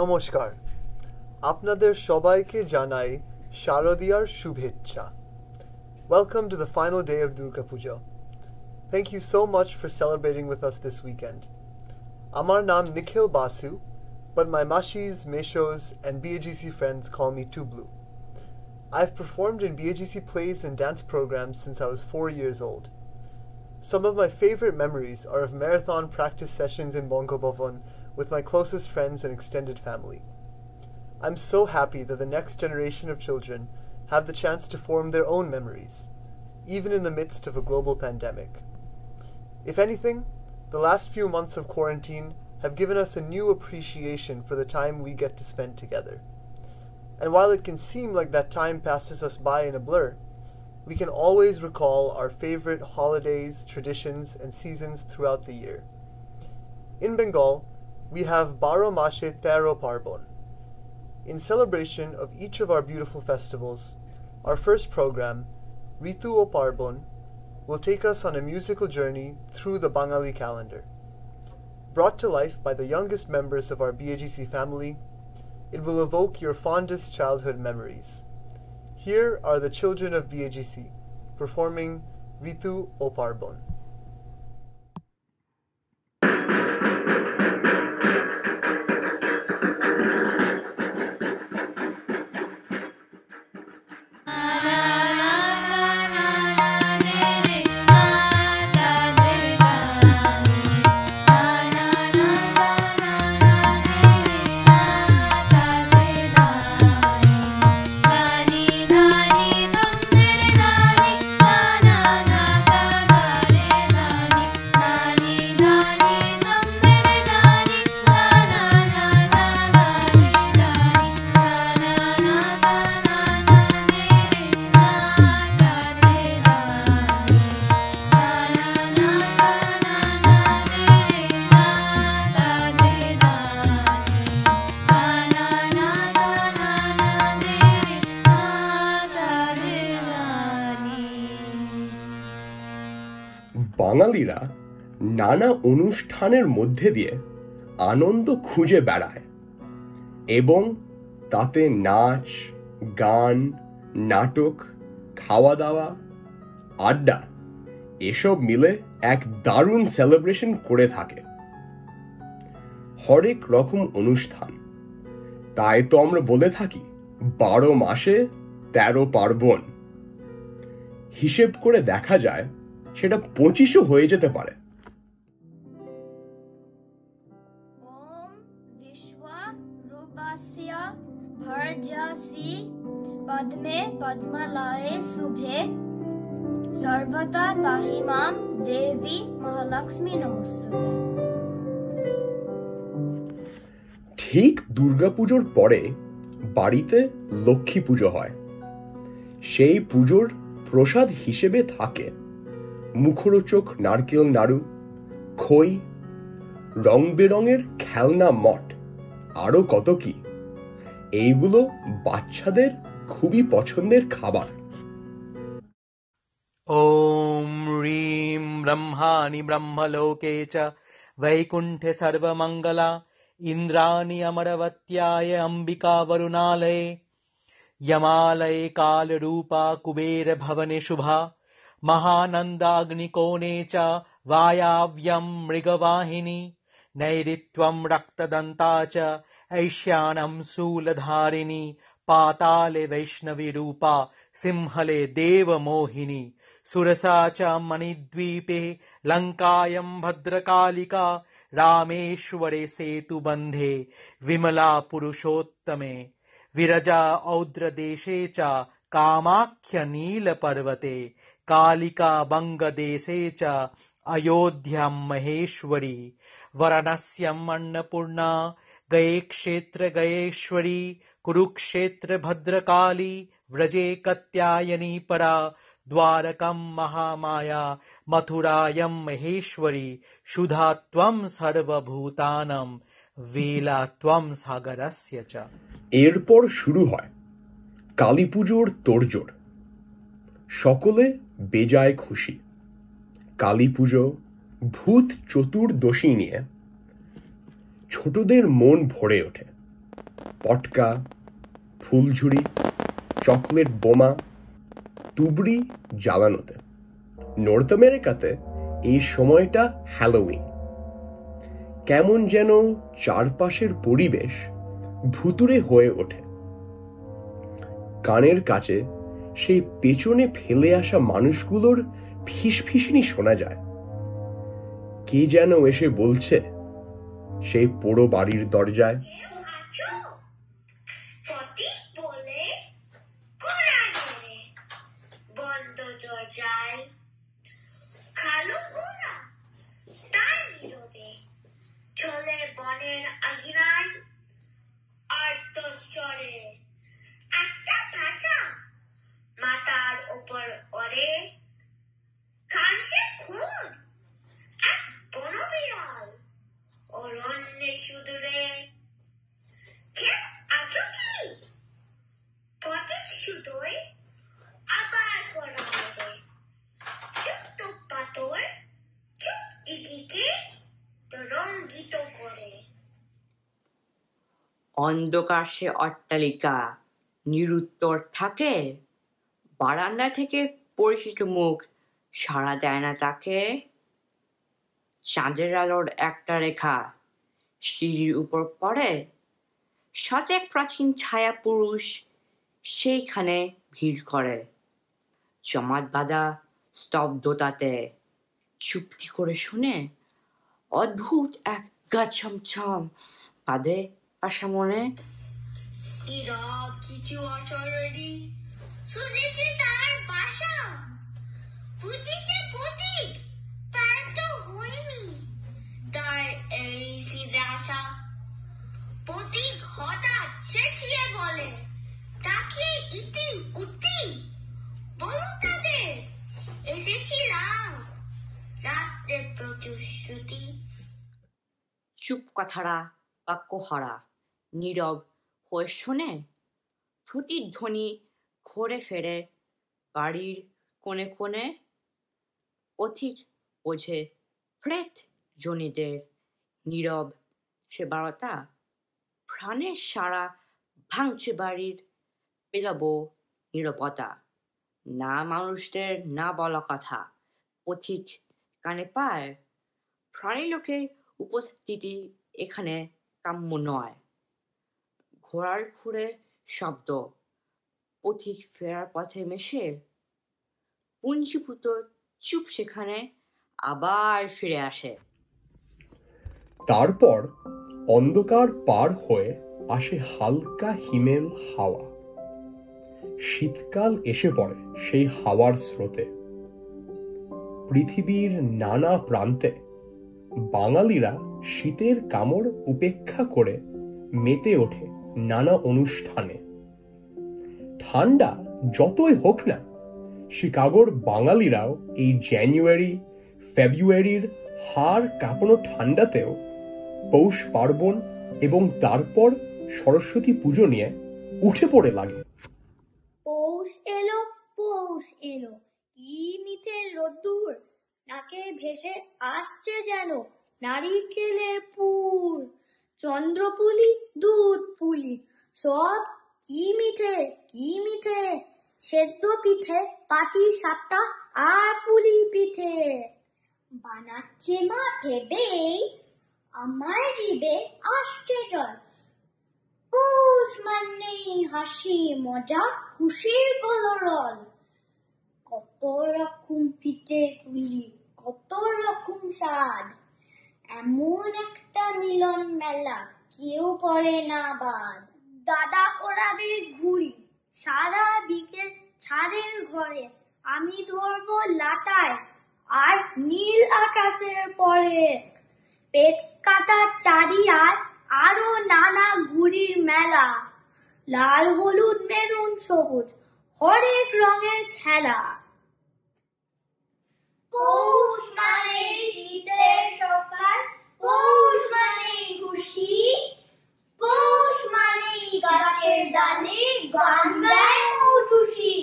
নমস্কার আপনাদের সবাইকে জানাই শারদীয়ার শুভেচ্ছা Welcome to the final day of Durga Puja. Thank you so much for celebrating with us this weekend. Amar naam Nikhil Basu, but my mashis, meshos, and BAGC friends call me Tublu. I've performed in BAGC plays and dance programs since I was 4 years old. Some of my favorite memories are of marathon practice sessions in Bongo Bhavan with my closest friends and extended family. I'm so happy that the next generation of children have the chance to form their own memories, even in the midst of a global pandemic. If anything, the last few months of quarantine have given us a new appreciation for the time we get to spend together. And while it can seem like that time passes us by in a blur, we can always recall our favorite holidays, traditions, and seasons throughout the year. In Bengal, we have Baro Mashe Tero Parbon. In celebration of each of our beautiful festivals, our first program, Ritu o Parbon, will take us on a musical journey through the Bangali calendar. Brought to life by the youngest members of our BAGC family, it will evoke your fondest childhood memories. Here are the children of BAGC performing Ritu o Parbon. বাঙালিরা নানা অনুষ্ঠানের মধ্যে দিয়ে আনন্দ খুঁজে বেড়ায় এবং তাতে নাচ, গান, নাটক, খাওয়া দাওয়া, আড্ডা এসব মিলে এক দারুণ সেলিব্রেশন করে থাকে। হরেক রকম অনুষ্ঠান, তাই তো আমরা বলে থাকি 12 মাসে 13 পার্বণ। হিসেব করে দেখা যায় সেটা 25ও হয়ে যেতে পারে। ওম বিশ্বা রূপস্য ভর্জসি পদ্মে পদ্মলয়ে শুভে সর্বদা পাহি মাম দেবী মহালক্ষ্মী নমস্তুতে। ঠিক দুর্গাপুজোর পরে বাড়িতে লক্ষ্মী পুজো হয়। সেই পুজোর প্রসাদ হিসেবে থাকে মুখরোচক নারকেল নাড়ু, খই, রং বেরঙের খেলনা মঠ, আরো কত কি। এইগুলো বাচ্চাদের খুবই পছন্দের খাবার। ওম হ্রিম ব্রহ্মাণি ব্রহ্মলোকে চ বৈকুণ্ঠে সর্বমঙ্গলা ইন্দ্রাণি অমরবত্যায় অম্বিকা বরুণালয়ে यमालये कालरूपा कुबेर भवने शुभा महानन्दाग्निकोणे च वायाव्यं मृगवाहिनी नैऋत्यं रक्तदन्ता च ऐशानं शूलधारिणी पाताले वैष्णवी रूपा सिंहले देवमोहिनी सुरसा च मणिद्वीपे लङ्कायां भद्रकालिका रामेश्वरे सेतुबन्धे विमला पुरुषोत्तमे विरजा औद्रदेशे च कामाख्य नीलपर्वते कालिका बंगदेशे च अयोध्या महेश्वरी वराणस्यम् अन्नपूर्णा गये क्षेत्र गयेश्वरी कुरुक्षेत्र भद्रकाली व्रजे कत्यायनी परा द्वारकं महामाया मथुरायं महेश्वरी शुधा त्वं सर्वभूतानां वेला त्वं सागरस्य च। এরপর শুরু হয় কালী পুজোর তোড়জোড়। সকলে বেজায় খুশি। কালী পুজো, ভূত চতুর্দশী নিয়ে ছোটদের মন ভরে ওঠে। পটকা, ফুলঝুরি, চকলেট বোমা, তুবড়ি জ্বালানোতে। নর্থ আমেরিকাতে এই সময়টা হ্যালোউইন। কেমন যেন চারপাশের পরিবেশ ভুতুড়ে হয়ে ওঠে। কানের কাছে সেই পেছনে ফেলে আসা মানুষগুলোর ফিসফিসনি শোনা যায়। কে যেন এসে বলছে সেই পোড়ো বাড়ির দরজায়, চলে বনের আগিনায় আর্তস্বরে একটা খাঁচা মাথার ওপর ওরে কাঁদছে খুন এক বনবিড়াল অরণ্যে সুদূরে। কেউ আছো কি? পথিক শুধুই আবার করা হবে চুপ তো পাথর চুপ দিদিকে রঙ্গিত করে। অন্ধকার সে অট্টালিকা নিরুত্তর থাকে, বারান্দা থেকে পরিচিত মুখ সাড়া দেয় না তাকে। চাঁদের আলোর একটা রেখা সিঁড়ির উপর পড়ে, সতেক প্রাচীন ছায়া পুরুষ সেইখানে ভিড় করে। জমাট বাঁধা স্তব্ধতাতে চুপটি করে শুনে অদ্ভুত এক গা ছমছম বাঁধে আশা মনে। কিছু অশরীরী শুনেছি তার বাসা, বুঝেছে প্রতীক প্রান্ত হয়নি তার এই ফিরে আসা। প্রতীক হঠাৎ চেঁচিয়ে বলে, তাকে ইতি উঠি বলো তাদের এসেছিলাম রাত্রে প্রতিশ্রুতি। চুপ কথারা বাক্যহারা নীরব হয়ে শোনে, প্রতিধ্বনি ঘুরে ফেরে বাড়ির কোণে কোণে। পথিক বোঝে প্রেত জনিদের নীরব সে বারতা, প্রাণের সারা ভাঙছে বাড়ির পেলাবো নীরবতা। না মানুষদের না বলা কথা পথিক কানে পায়, প্রাণী লোকে উপস্থিতি এখানে কাম্য নয়। ঘোড়ার খুঁড়ে শব্দ পথিক ফেরার পথে মেশে, পুঞ্জীভূত চুপ সেখানে আবার ফিরে আসে। তারপর অন্ধকার পার হয়ে আসে হালকা হিমেল হাওয়া। শীতকাল এসে পড়ে সেই হাওয়ার স্রোতে। পৃথিবীর নানা প্রান্তে বাঙালিরা শীতের কামড় উপেক্ষা করে মেতে ওঠে নানা অনুষ্ঠানে। ঠান্ডা যতই হোক না, শিকাগোর বাঙালিরাও এই জানুয়ারি ফেব্রুয়ারির হাড় কাঁপানো ঠান্ডাতেও পৌষ পার্বণ এবং তারপর সরস্বতী পুজো নিয়ে উঠে পড়ে লাগে। পৌষ এলো, পৌষ এলো, কি মিঠে রোদ্দুর, নাকে ভেসে আসছে যেন নারিকেলের পুর। চন্দ্রপুলি দুধ পুলি সব কি মিঠে, কি মিঠে, সেদ্ধ পিঠে পাটি সাপটা আর পুলি পিঠে। বানাচ্ছে মা ভেবেই আমার জিভে আসছে জল। পৌষ মানেই হাসি মজা খুশির কলরল। কত রকম পিঠে পুলি, কত রকম স্বাদ, এমন একটা মিলন মেলা কেউ পড়ে না বাদ। দাদা ওড়াবে ঘুড়ি সারা বিকেল ছাদের ঘরে, আমি ধরবো লাটায় আর নীল আকাশের পরে। পেট কাটা চারিয়ায় আরো নানা ঘুড়ির মেলা, লাল হলুদ মেরুন সবুজ হরেক রঙের খেলা। পৌষ মানে শীতের সকাল, পৌষ মানে খুশি, পৌষ মানে গাছের ডালে গান গায় মৌটুসি।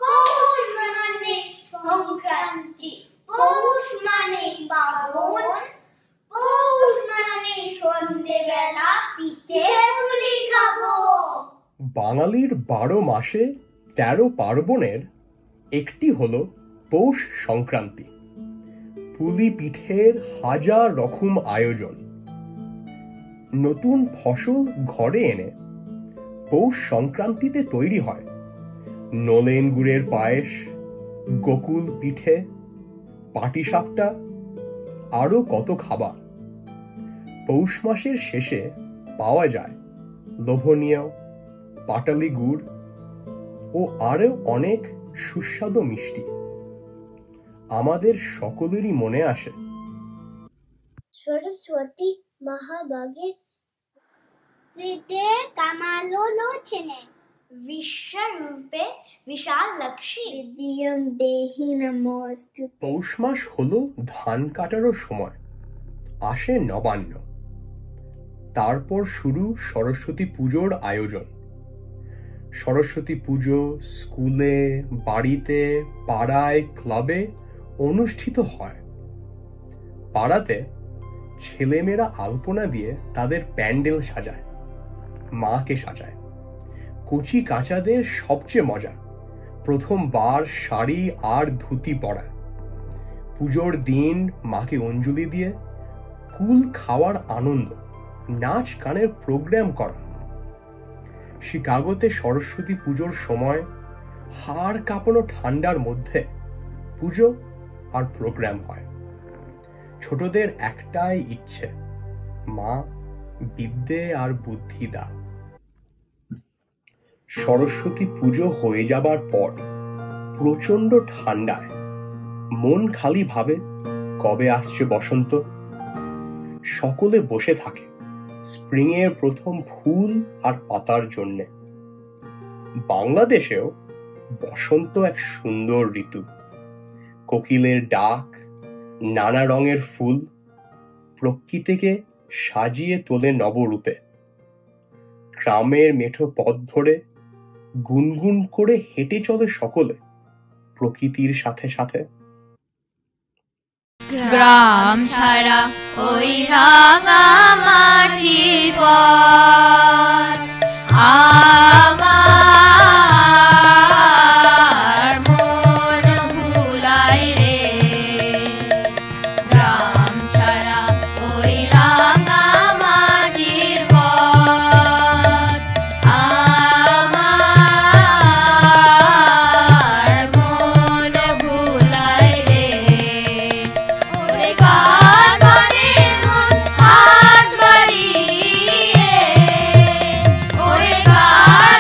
পৌষ মানে সংক্রান্তি, পৌষ মানে পাবন, পৌষ মানে সন্ধেবেলা পিঠে পুলি খাওয়া। বাঙালির 12 মাসে 13 পার্বণের একটি হলো পৌষ সংক্রান্তি। পুলি পিঠের হাজার রকম আয়োজন। নতুন ফসল ঘরে এনে পৌষ সংক্রান্তিতে তৈরি হয় নলেন গুড়ের পায়েস, গোকুল পিঠে, পাটিসাপটা, আরো কত খাবার। পৌষ মাসের শেষে পাওয়া যায় লোভনীয় পাটালি গুড় ও আরো অনেক সুস্বাদু মিষ্টি। আমাদের সকলেরই মনে আসে सरस्वती महाभागे विद्ये कमालोचने विश्वरूपे विशालक्षी विद्यं देहि नमोस्तुते। পৌষ মাস হলো ধান কাটারও সময়, আসে নবান্ন। তারপর শুরু সরস্বতী পুজোর আয়োজন। সরস্বতী পুজো স্কুলে, বাড়িতে, পাড়ায়, ক্লাবে অনুষ্ঠিত হয়। পাড়াতে ছেলেমেয়েরা আলপনা দিয়ে তাদের প্যান্ডেল সাজায়, মাকে সাজায়। কচি কাঁচাদের সবচেয়ে মজা প্রথমবার শাড়ি আর ধুতি পরা। পুজোর দিন মাকে অঞ্জলি দিয়ে কুল খাওয়ার আনন্দ, নাচ গানের প্রোগ্রাম করা। শিকাগোতে সরস্বতী পুজোর সময় হাড় কাঁপানো ঠান্ডার মধ্যে পুজো আর প্রোগ্রাম হয়। ছোটদের একটাই ইচ্ছে, মা বিদ্যে আর বুদ্ধি দাও। সরস্বতী পুজো হয়ে যাবার পর প্রচন্ড ঠান্ডায় মন খালি ভাবে কবে আসছে বসন্ত। সকলে বসে থাকে স্প্রিং এর প্রথম ফুল আর পাতার জন্যে। বাংলাদেশেও বসন্ত এক সুন্দর ঋতু। কোকিলের ডাক, নানা রঙের ফুল প্রকৃতিকে সাজিয়ে তোলে নবরূপে। গ্রামের মেঠো পথ ধরে গুনগুন করে হেঁটে চলে সকলে প্রকৃতির সাথে সাথে। গ্রাম ছাড়া ওই রাঙা মাটির পথ আমার মন ভুলাই রে। গ্রাম ছাড়া ওই রাঙা মাটির পথ আমার মন ভুলাই রে। ওরে কার মানে মন হাত বাড়িয়ে, ওরে কার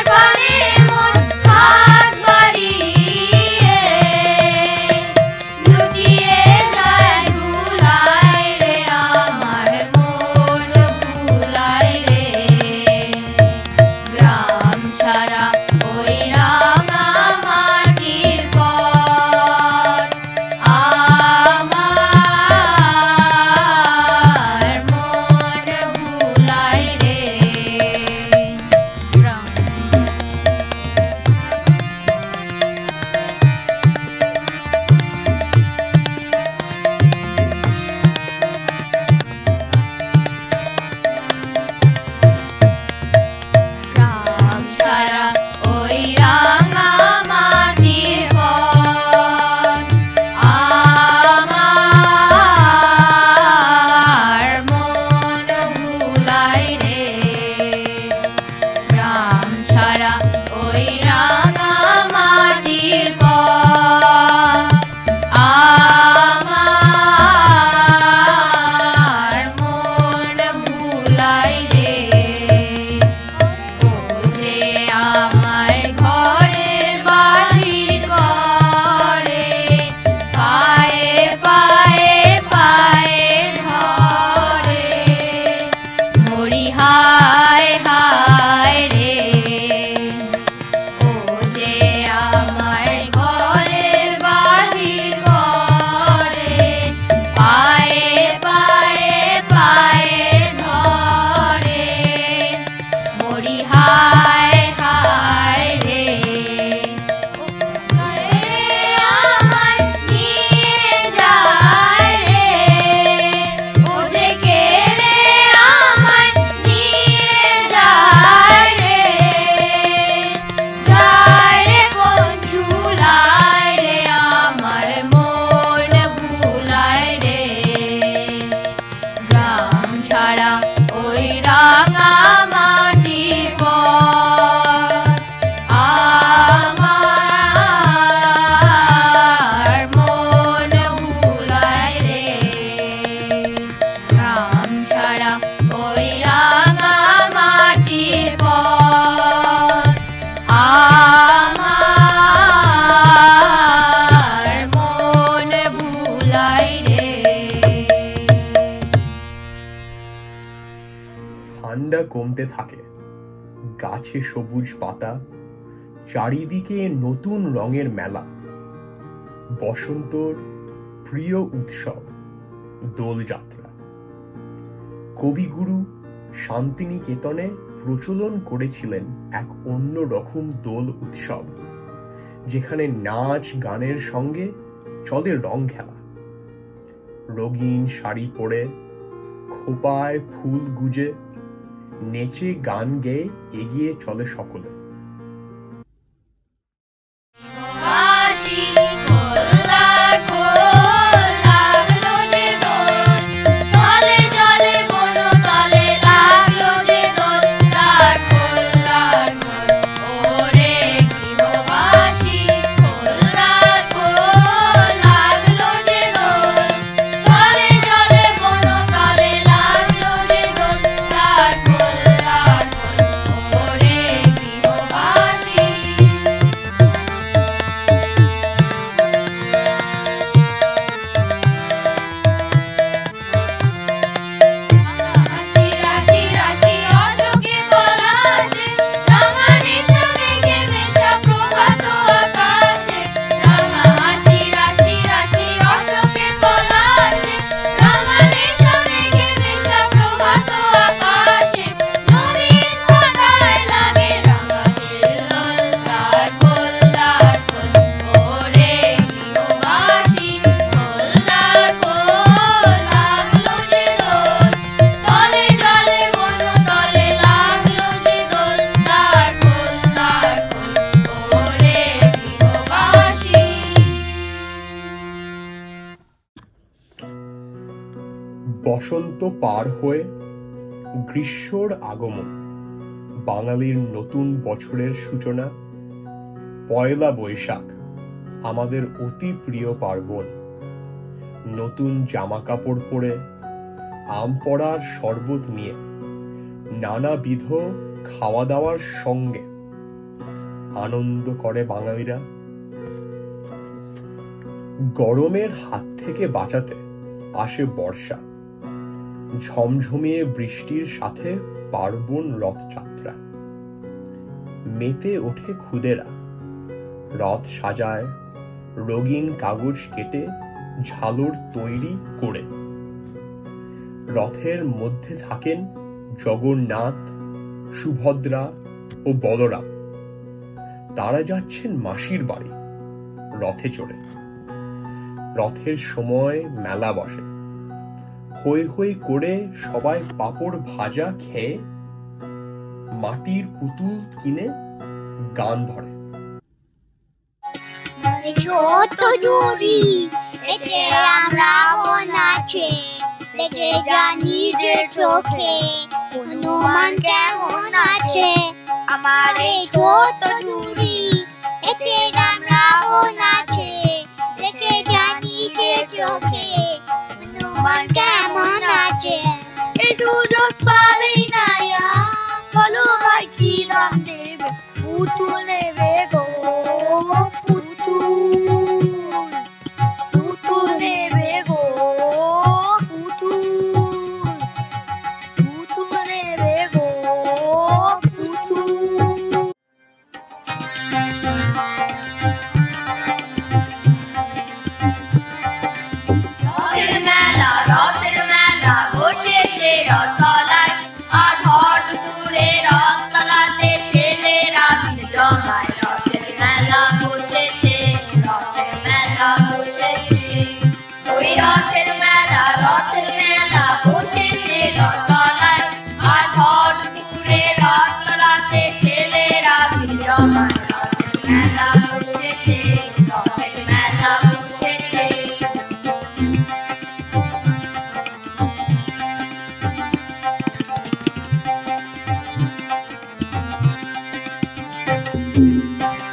ঠান্ডা কমতে থাকে, গাছে সবুজ পাতা, চারিদিকে নতুন রঙের মেলা। বসন্তর প্রিয় উৎসব দোলযাত্রা। কবিগুরু শান্তিনিকেতনে প্রচলন করেছিলেন এক অন্য রকম দোল উৎসব, যেখানে নাচ গানের সঙ্গে চলে রং খেলা। রঙিন শাড়ি পরে, খোপায় ফুল গুজে, নেচে গান গেয়ে এগিয়ে চলে সকলে। বসন্ত পার হয়ে গ্রীষ্মর আগমন, বাঙালির নতুন বছরের সূচনা। পয়লা বৈশাখ আমাদের অতি প্রিয় পার্বণ। নতুন জামা কাপড় পরে, আম পড়ার শরবত নিয়ে, নানাবিধ খাওয়া দাওয়ার সঙ্গে আনন্দ করে বাঙালিরা। গরমের হাত থেকে বাঁচাতে আসে বর্ষা, ঝমঝমিয়ে বৃষ্টির সাথে পার্বণ রথযাত্রা। মেতে ওঠে খুদেরা, রথ সাজায়, রঙিন কাগজ কেটে ঝালর তৈরি করে। রথের মধ্যে থাকেন জগন্নাথ, সুভদ্রা ও বলরাম। তারা যাচ্ছেন মাসির বাড়ি রথে চড়ে। রথের সময় মেলা বসে, হই হই করে সবাই পাঁপড় ভাজা খেয়ে, মাটির পুতুল কিনে গান ধরে। ছোট জুড়ি এতে রামরাবণ আছে, দেখে জানি যে চোখে হনুমান কেমন আছে। আমার এই ছোট জুড়ি এতে রামরাবণ আছে, দেখে জানি যে চোখে হনুমান কেমন আছে। এই সুযোগ পাবেই না বলো ভাই কি নাম দেবে, পুতুল নেবে গো পুতুল, পুতুল নেবে গো পুতুল, পুতুল নেবে গো পুতুল। রথের মেলা বসেছে রথতলায়, আর হট দূরে রথতলাতে ছেলেরা ভিড় জমায়। রথের মেলা বসেছে, রথের মেলা বসেছে, ওই রথের মেলা বসেছে রথতলায়, আর হট দূরে রথতলাতে ছেলেরা ভিড় জমায়। রথের মেলা বসেছে, রথের মেলা বসেছে।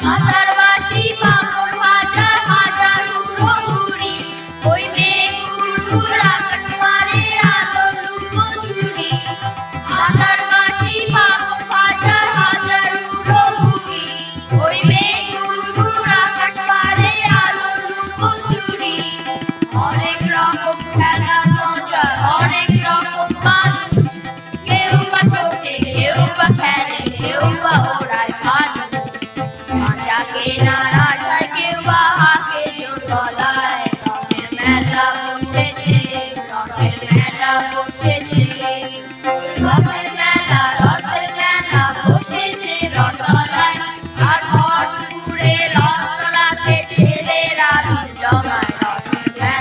মাথার বাসি পাঁপড় ভাজা, হাজার গুঁড়ো গুড়ি, ওই মেয়ে গুড় গুড় আকাশ মারে আলোর লুকোচুরি।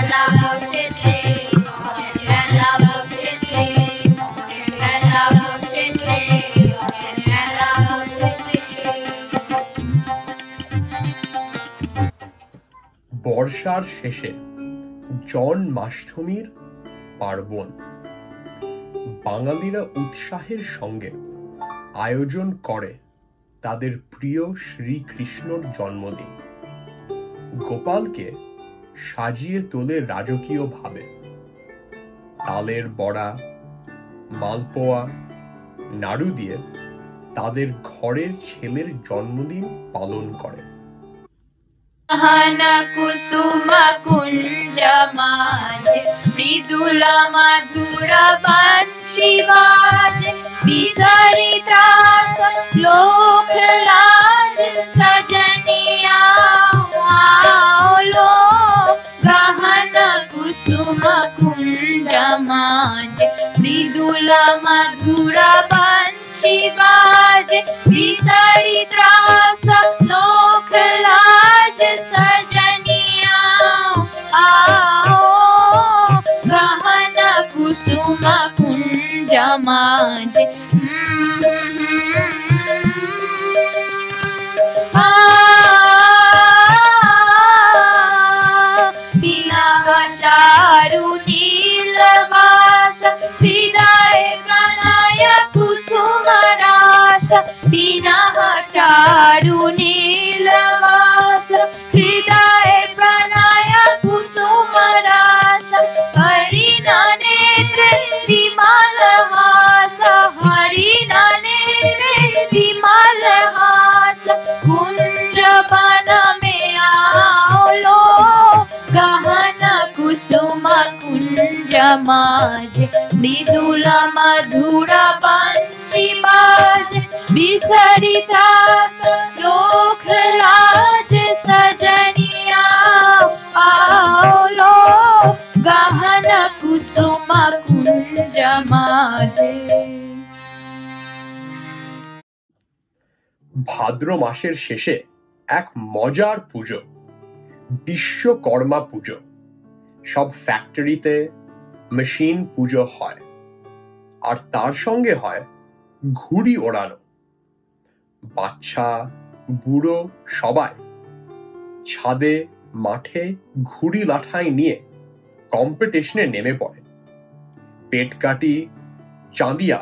মেলা বসেছে, রঙের মেলা বসেছে, রঙের মেলা বসেছে, রঙের মেলা বসেছে। বর্ষার শেষে জন্মাষ্টমীর পার্বণ বাঙালিরা উৎসাহের সঙ্গে আয়োজন করে তাদের প্রিয় শ্রীকৃষ্ণর জন্মদিন। গোপালকে সাজিয়ে তোলে রাজকীয় ভাবে, তালের বড়া, মালপোয়া, নাড়ু দিয়ে তাদের ঘরের ছেলের জন্মদিন পালন করে। গহনা কুসুম কুঞ্জ মাঝে মৃদুলা মাধুরা বংশী বাজে, বিসরি ত্রাস লোক লাজ সজনিয়া লো। গহনা কুসুম কুঞ্জ মাঝে মৃদুলা মাধুরা বংশী বাজে, বিসরি ত্রাস লোক লাজ सजनिया आओ। गहना कुसुम कुंज माझे बिना चारु नीलवास, हृदय प्रणय कुसुम रास। बिना चारु नीलवास, हृदय प्रणय कुसुम रास। हरिना नेत्र विमल हास, हरिना नेत्र विमल हास। कुंज वन में आओ लो, गहना कुसुम कुंज माझे मृदुला मधुरा बंशी बाजे, बिसरी त्रास लोक लाज सजनिया आओ लो। गहना कुसुम कुंज माझे। ভাদ্র মাসের শেষে এক মজার পুজো, বিশ্বকর্মা পুজো। সব ফ্যাক্টরিতে মেশিন পুজো হয়, আর তার সঙ্গে হয় ঘুড়ি ওড়ানো। বাচ্চা বুড়ো সবাই ছাদে মাঠে ঘুড়ি লাঠাই নিয়ে কম্পিটিশনে নেমে পড়ে। পেটকাটি, চাঁদিয়া,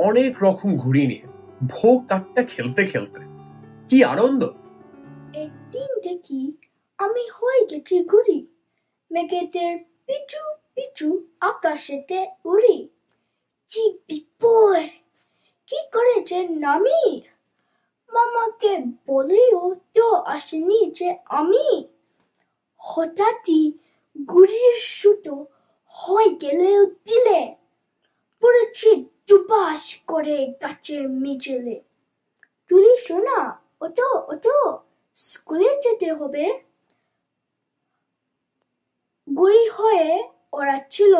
অনেক রকম ঘুড়ি নিয়ে ভোগ কাটটা খেলতে খেলতে কি আনন্দ। একদিন দেখি আমি হয়ে গেছি ঘুড়ি, মেঘেদের পিছু পিছু আকাশেতে উড়ি। কি বিপদ, কি করে যে নামি, মামাকে বলেও তো আসেনি যে আমি। হঠাৎই ঘুড়ির সুতো হয়ে গেলে দিলে, পড়েছি দুপাশ করে গাছের মিছিলে। তুলি শোনা, ওটো ওটো, স্কুলে যেতে হবে। ঘুড়ি হয়ে ওরা ছিল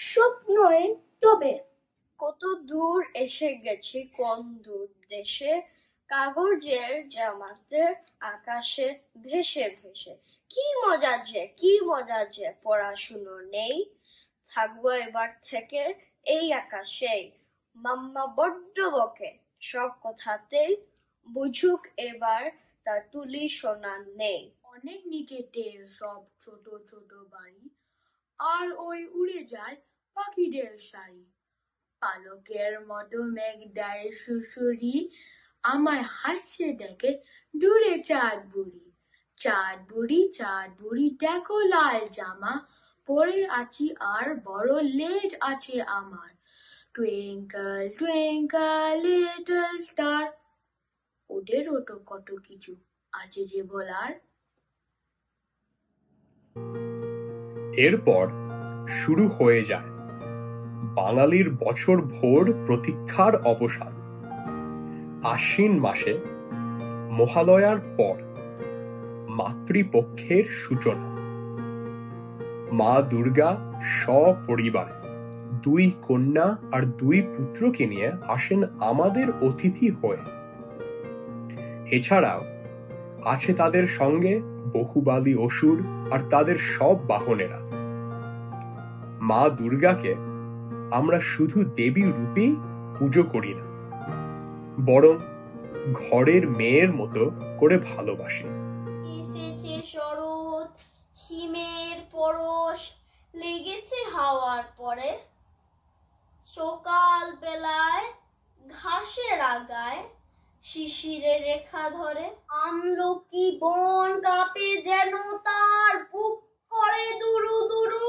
স্বপ্নই তবে। কত দূর এসে গেছি কোন দূর দেশে, কাগজের জামাতে আকাশে ভেসে ভেসে। কি মজা যে, কি মজা যে, পড়াশুনো নেই। থাকবো এবার থেকে এই আকাশেই, মাম্মা বড্ড বকে সব কথাতেই। বুঝুক এবার তার তুলি শোনা নেই। অনেক নিচেতে সব ছোট ছোট বাড়ি, আর ওই উড়ে যায় পাখিদের সারি। পালকের মতো মেঘ দেয় সুসুরি, আমায় হাসছে দেখে দূরে চাঁদ বুড়ি। চাঁদ বুড়ি, চাঁদ বুড়ি, দেখো লাল জামা পরে আছি, আর বড় লেজ আছে আমার। Twinkle twinkle little star. ওদেরও তো কত কিছু আছে যে বলার। এরপর শুরু হয়ে যায় বাঙালির বছর ভোর প্রতীক্ষার অবসান। আশ্বিন মাসে মহালয়ার পর মাতৃপক্ষের সূচনা। মা দুর্গা সপরিবারে 2 কন্যা আর 2 পুত্রকে নিয়ে আসেন আমাদের অতিথি হয়ে। এছাড়াও আছে তাদের সঙ্গে বহুবালী অসুর আর তাদের সব বাহনেরা। মা দুর্গাকে আমরা শুধু দেবী রূপেই পুজো করি না, বরং ঘরের মেয়ের মতো করে ভালোবাসি। এসেছে শরৎ, হিমের পরশ লেগেছে হাওয়ার পরে, সকাল বেলায় ঘাসের আগায় শিশিরে রেখা ধরে, আমলকি বন কাঁপে যেন তার বুক করে দুরু দুরু,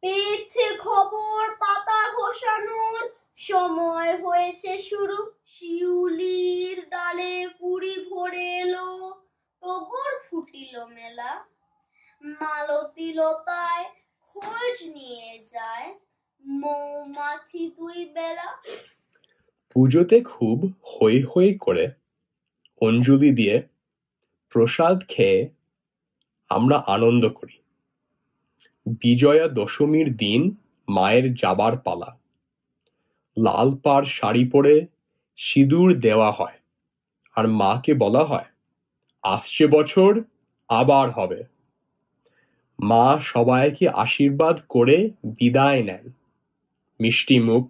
পেয়েছে খবর পাতা ঘোষানোর সময় হয়েছে শুরু, শিউলির ডালে কুড়ি ভরে এলো, টগর ফুটিল মেলা, মালতী লতায় খোঁজ নিয়ে যায় মৌমাছি দুই বেলা। পুজোতে খুব হই হই করে অঞ্জলি দিয়ে প্রসাদ খেয়ে আমরা আনন্দ করি। বিজয়া দশমীর দিন মায়ের যাবার পালা। লাল পাড় শাড়ি পরে সিঁদুর দেওয়া হয় আর মাকে বলা হয় আসছে বছর আবার হবে। মা সবাইকে আশীর্বাদ করে বিদায় নেন। মিষ্টি মুখ,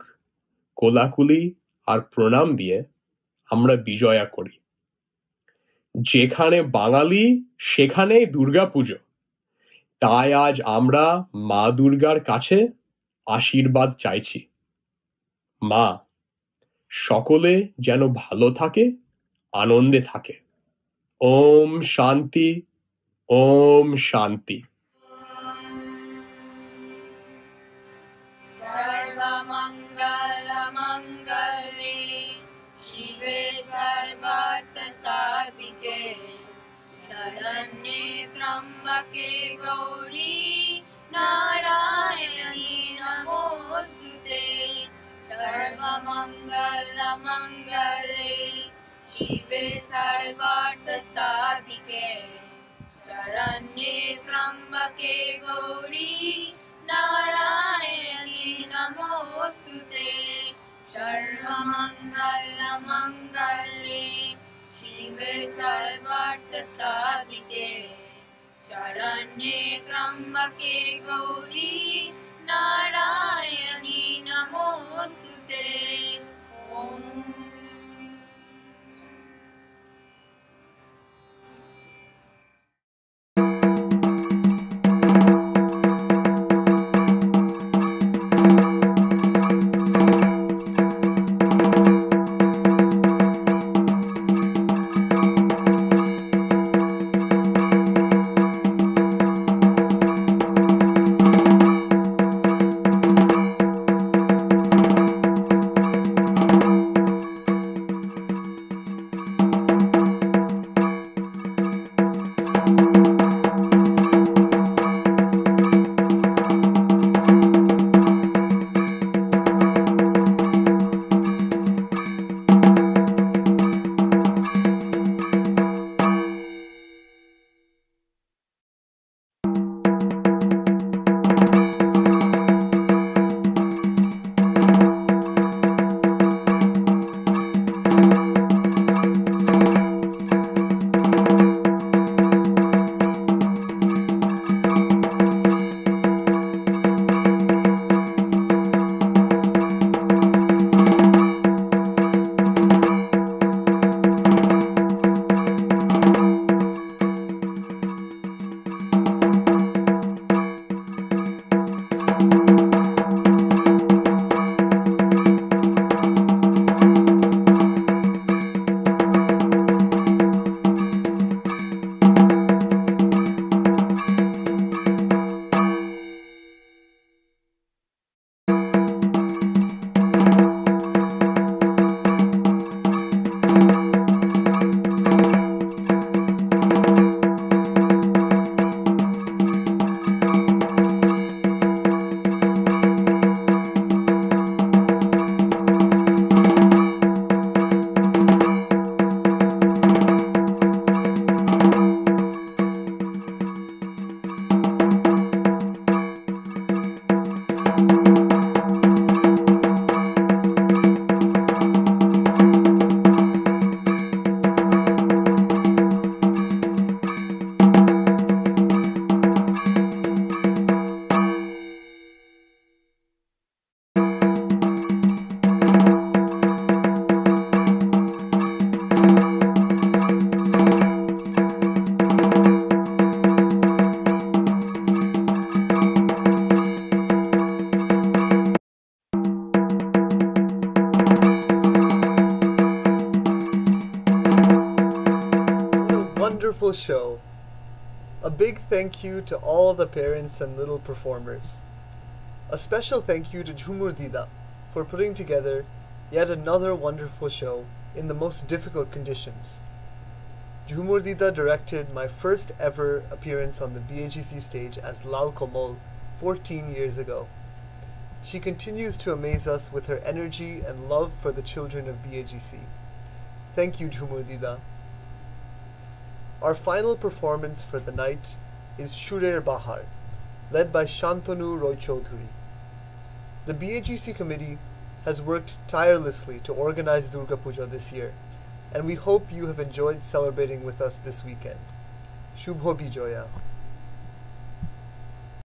কোলাকুলি আর প্রণাম দিয়ে আমরা বিজয়া করি। যেখানে বাঙালি সেখানেই দুর্গাপুজো, তাই আজ আমরা মা দুর্গার কাছে আশীর্বাদ চাইছি। মা, সকলে যেন ভালো থাকে, আনন্দে থাকে। ওম শান্তি, ওম শান্তি। सर्वमङ्गलमङ्गले शिवे सर्वार्थसाधिके शरण्ये त्र्यम्बके गौरी नारायणी नमोऽस्तुते। सर्वमङ्गलमङ्गले शिवे सर्वार्थसाधिके शरण्ये त्र्यम्बके गौरी नारायणी नमोऽस्तुते। सर्वमङ्गलमङ्गले शिवे सर्वार्थसाधिके शरण्ये त्र्यम्बके गौरी नारायणी नमोऽस्तुते। ॐ show. A big thank you to all the parents and little performers. A special thank you to Jhumur Dida for putting together yet another wonderful show in the most difficult conditions. Jhumur Dida directed my first ever appearance on the BHEC stage as Lal Komol 14 years ago. She continues to amaze us with her energy and love for the children of BHEC. Thank you, Jhumur Dida. Our final performance for the night is Shurer Bahar, led by Shantanu Roy Chaudhuri. The BHEC committee has worked tirelessly to organize Durga Puja this year, and we hope you have enjoyed celebrating with us this weekend. Shubho Bijoya.